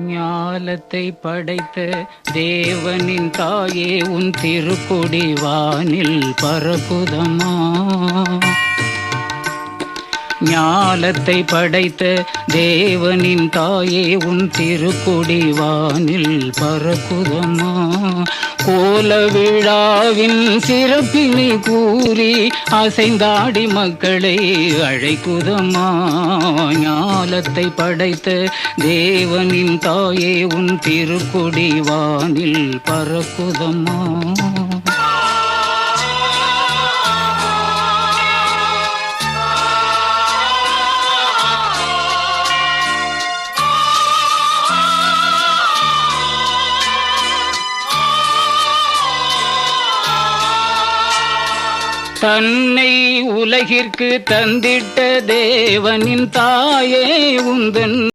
ஞாலத்தை படைத்த தேவனின் தாயே உன் திருக்கொடி வானில் பரப்புதம்மா. ஞாலத்தை படைத்த தேவனின் தாயே உன் திருக்கொடி வானில் பரப்புதம்மா. கோல விழாவின் சிறப்பினை கூறி அசைந்தாடி மக்களை அழைக்குதம்மா. ஞாலத்தை படைத்த தேவனின் தாயே உன் திருக்கொடி வானில் பரப்புதம்மா. தன்னை உலகிற்கு தந்திட்ட தேவனின் தாயே உந்தன்